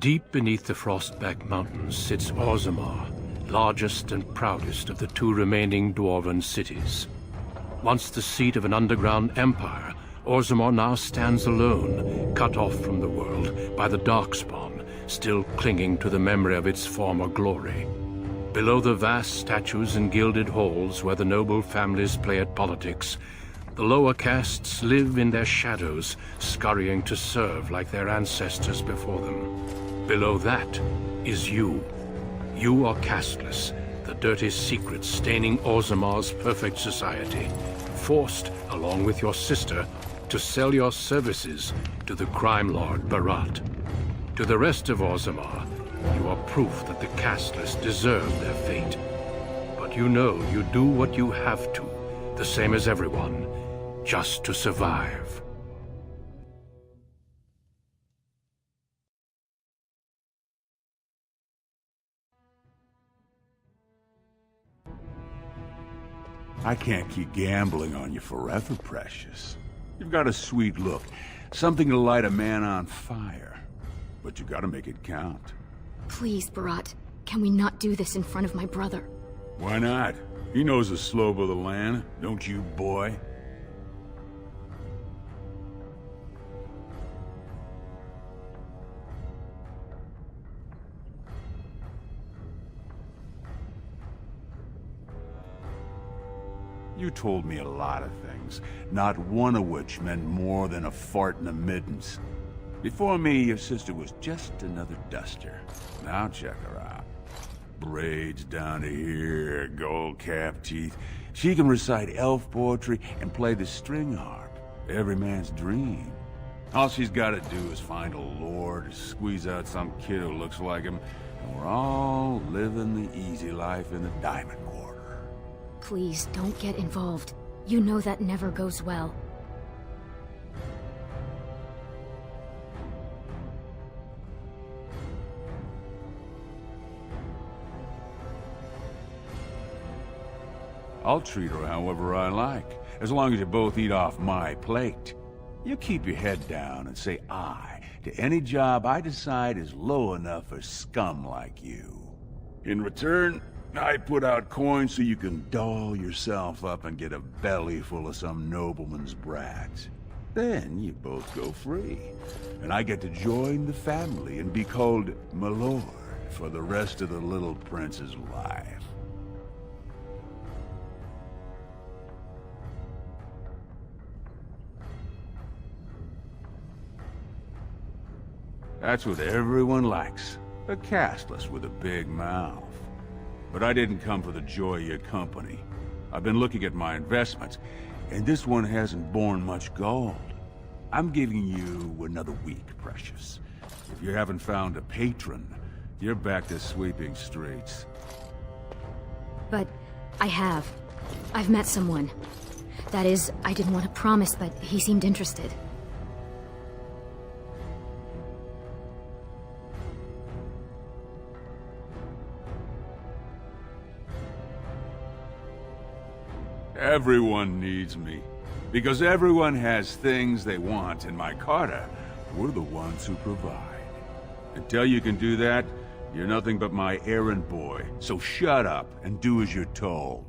Deep beneath the Frostback Mountains sits Orzammar, largest and proudest of the two remaining dwarven cities. Once the seat of an underground empire, Orzammar now stands alone, cut off from the world by the Darkspawn, still clinging to the memory of its former glory. Below the vast statues and gilded halls where the noble families play at politics, the lower castes live in their shadows, scurrying to serve like their ancestors before them. Below that is you. You are casteless, the dirty secret staining Orzammar's perfect society, forced, along with your sister, to sell your services to the crime lord Barat. To the rest of Orzammar, you are proof that the casteless deserve their fate. But you know you do what you have to, the same as everyone, just to survive. I can't keep gambling on you forever, Precious. You've got a sweet look, something to light a man on fire. But you gotta make it count. Please, Barat. Can we not do this in front of my brother? Why not? He knows the slope of the land, don't you, boy? You told me a lot of things, not one of which meant more than a fart in the middens. Before me, your sister was just another duster. Now check her out. Braids down to here, gold-capped teeth. She can recite elf poetry and play the string harp. Every man's dream. All she's gotta do is find a lord, squeeze out some kid who looks like him, and we're all living the easy life in the Diamond Quarter. Please, don't get involved. You know that never goes well. I'll treat her however I like, as long as you both eat off my plate. You keep your head down and say aye to any job I decide is low enough for scum like you. In return, I put out coins so you can doll yourself up and get a belly full of some nobleman's brats. Then you both go free, and I get to join the family and be called my lord for the rest of the little prince's life. That's what everyone likes. A casteless with a big mouth. But I didn't come for the joy of your company. I've been looking at my investments, and this one hasn't borne much gold. I'm giving you another week, Precious. If you haven't found a patron, you're back to sweeping streets. But I have. I've met someone. That is, I didn't want to promise, but he seemed interested. Everyone needs me. Because everyone has things they want, and my Carter, we're the ones who provide. Until you can do that, you're nothing but my errand boy. So shut up and do as you're told.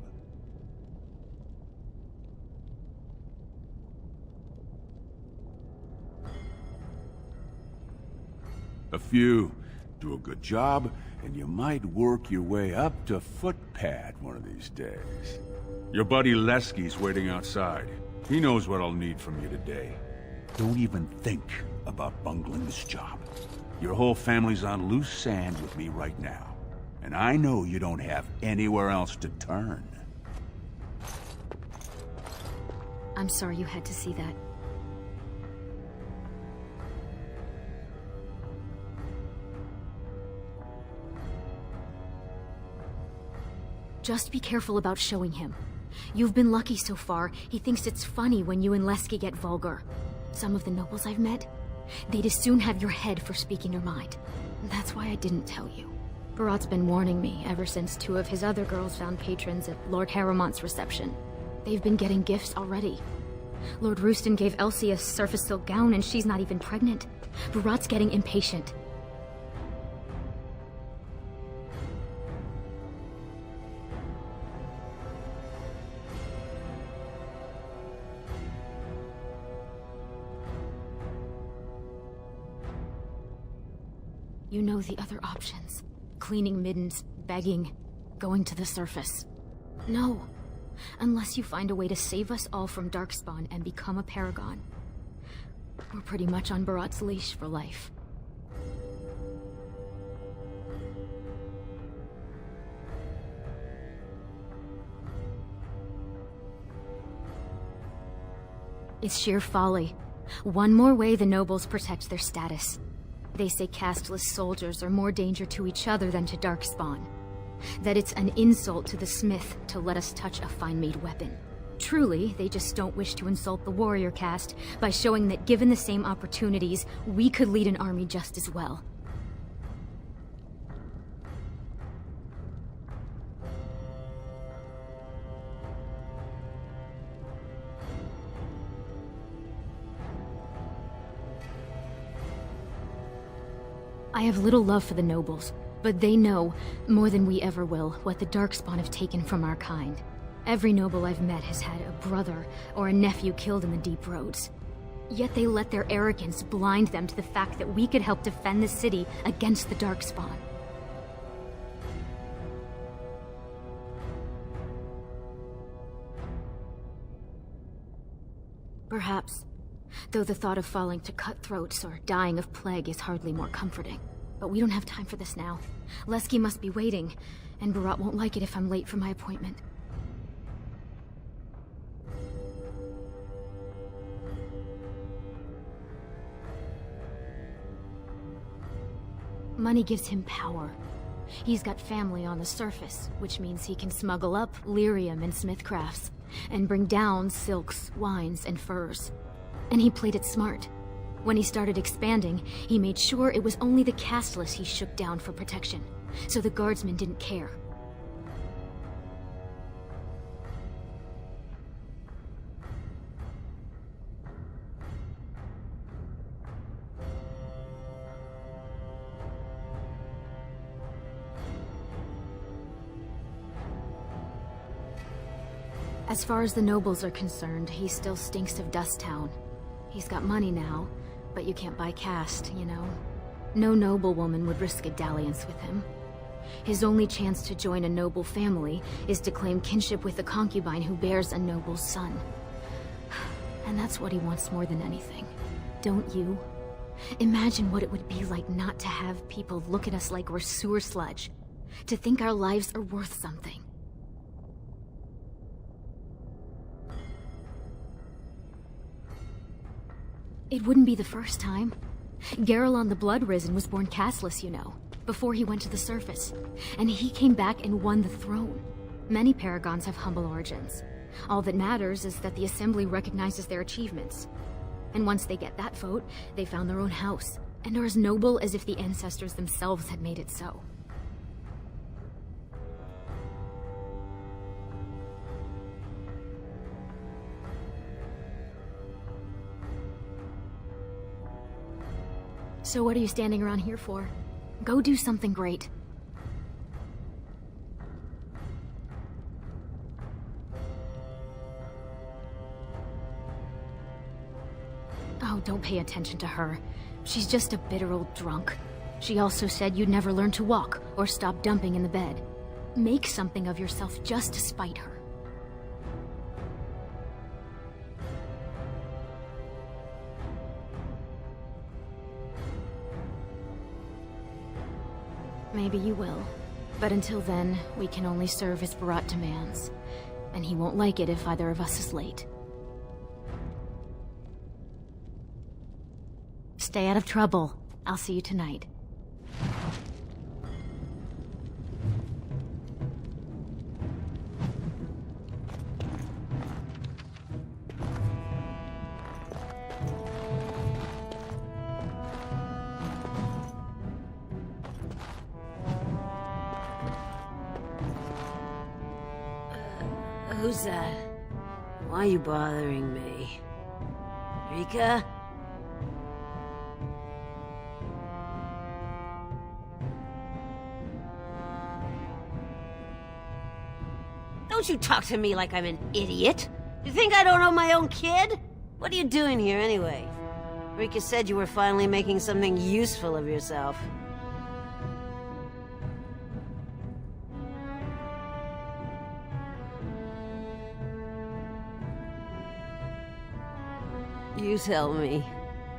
A few do a good job, and you might work your way up to footpad one of these days. Your buddy Lesky's waiting outside. He knows what I'll need from you today. Don't even think about bungling this job. Your whole family's on loose sand with me right now. And I know you don't have anywhere else to turn. I'm sorry you had to see that. Just be careful about showing him. You've been lucky so far. He thinks it's funny when you and Lesky get vulgar. Some of the nobles I've met, they'd as soon have your head for speaking your mind. That's why I didn't tell you. Barat's been warning me ever since two of his other girls found patrons at Lord Harrowmont's reception. They've been getting gifts already. Lord Rooston gave Elsie a surface silk gown and she's not even pregnant. Barat's getting impatient. You know the other options. Cleaning middens, begging, going to the surface. No. Unless you find a way to save us all from Darkspawn and become a Paragon. We're pretty much on Barat's leash for life. It's sheer folly. One more way the nobles protect their status. They say casteless soldiers are more danger to each other than to Darkspawn. That it's an insult to the smith to let us touch a fine-made weapon. Truly, they just don't wish to insult the warrior caste by showing that given the same opportunities, we could lead an army just as well. I have little love for the nobles, but they know, more than we ever will, what the Darkspawn have taken from our kind. Every noble I've met has had a brother or a nephew killed in the deep roads. Yet they let their arrogance blind them to the fact that we could help defend the city against the Darkspawn. Perhaps. Though the thought of falling to cutthroats or dying of plague is hardly more comforting. But we don't have time for this now. Lesky must be waiting, and Barat won't like it if I'm late for my appointment. Money gives him power. He's got family on the surface, which means he can smuggle up lyrium and smithcrafts, and bring down silks, wines, and furs. And he played it smart. When he started expanding, he made sure it was only the casteless he shook down for protection, so the guardsmen didn't care. As far as the nobles are concerned, he still stinks of Dust Town. He's got money now, but you can't buy caste, you know. No noblewoman would risk a dalliance with him. His only chance to join a noble family is to claim kinship with the concubine who bears a noble's son. And that's what he wants more than anything. Don't you? Imagine what it would be like not to have people look at us like we're sewer sludge. To think our lives are worth something. It wouldn't be the first time. Garrelon the Blood Risen was born casteless, you know, before he went to the surface. And he came back and won the throne. Many Paragons have humble origins. All that matters is that the Assembly recognizes their achievements. And once they get that vote, they found their own house, and are as noble as if the ancestors themselves had made it so. So what are you standing around here for? Go do something great. Oh, don't pay attention to her. She's just a bitter old drunk. She also said you'd never learn to walk or stop dumping in the bed. Make something of yourself just to spite her. Maybe you will. But until then, we can only serve as Barat demands. And he won't like it if either of us is late. Stay out of trouble. I'll see you tonight. Who's that? Why are you bothering me? Rika? Don't you talk to me like I'm an idiot! You think I don't know my own kid? What are you doing here anyway? Rika said you were finally making something useful of yourself. You tell me.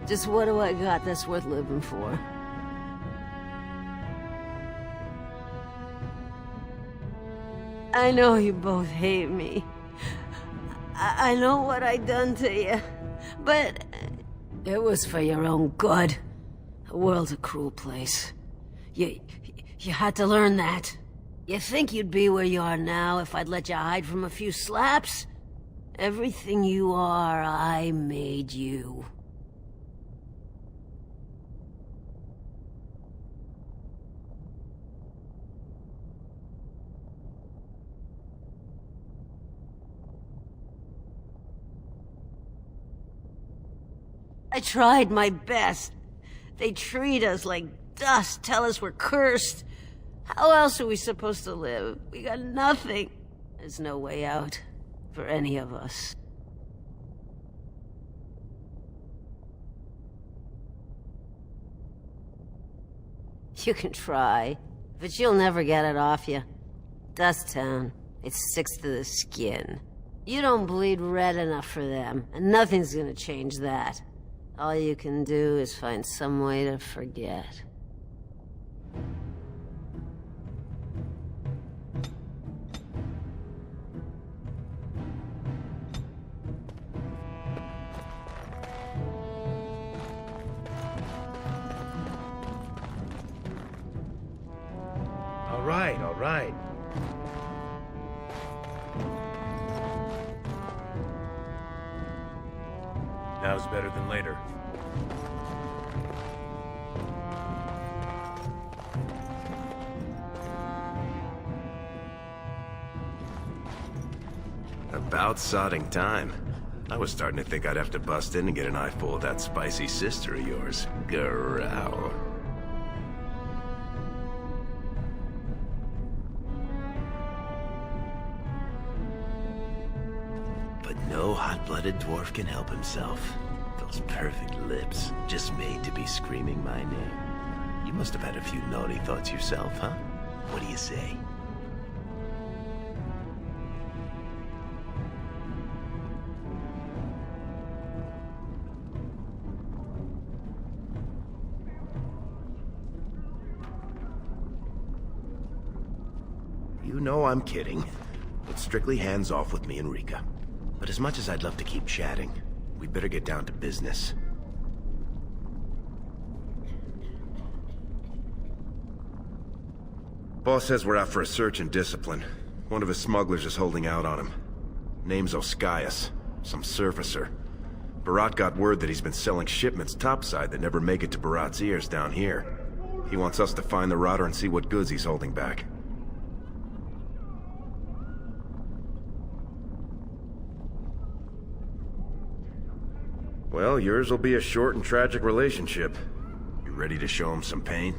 Just what do I got that's worth living for? I know you both hate me. I know what I done to you, but it was for your own good. The world's a cruel place. You had to learn that. You think you'd be where you are now if I'd let you hide from a few slaps? Everything you are, I made you. I tried my best. They treat us like dust, tell us we're cursed. How else are we supposed to live? We got nothing. There's no way out for any of us. You can try, but you'll never get it off you. Dust Town, it sticks to the skin. You don't bleed red enough for them, and nothing's gonna change that. All you can do is find some way to forget. All right. Now's better than later. About sodding time. I was starting to think I'd have to bust in and get an eyeful of that spicy sister of yours. Growl. But no hot-blooded dwarf can help himself. Those perfect lips, just made to be screaming my name. You must have had a few naughty thoughts yourself, huh? What do you say? You know I'm kidding. It's strictly hands off with me and Rika. But as much as I'd love to keep chatting, we'd better get down to business. Boss says we're out for a search and discipline. One of his smugglers is holding out on him. Name's Oskias, some surfacer. Barat got word that he's been selling shipments topside that never make it to Barat's ears down here. He wants us to find the rotter and see what goods he's holding back. Well, yours will be a short and tragic relationship. You ready to show him some pain?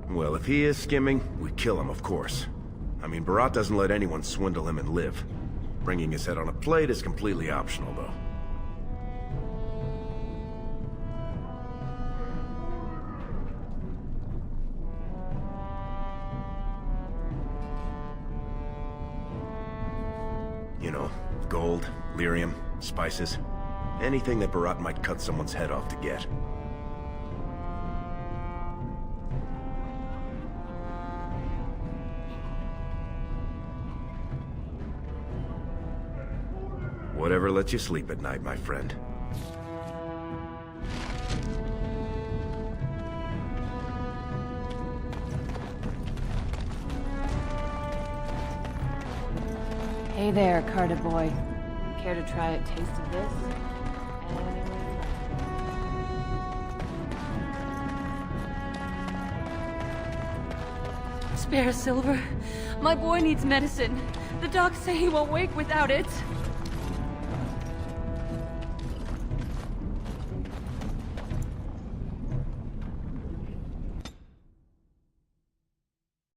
Well, if he is skimming, we kill him, of course. I mean, Barat doesn't let anyone swindle him and live. Bringing his head on a plate is completely optional, though. You know, gold, lyrium, spices. Anything that Barat might cut someone's head off to get. Whatever lets you sleep at night, my friend. Hey there, Carter boy. Care to try a taste of this? Spare Silver. My boy needs medicine. The docs say he won't wake without it.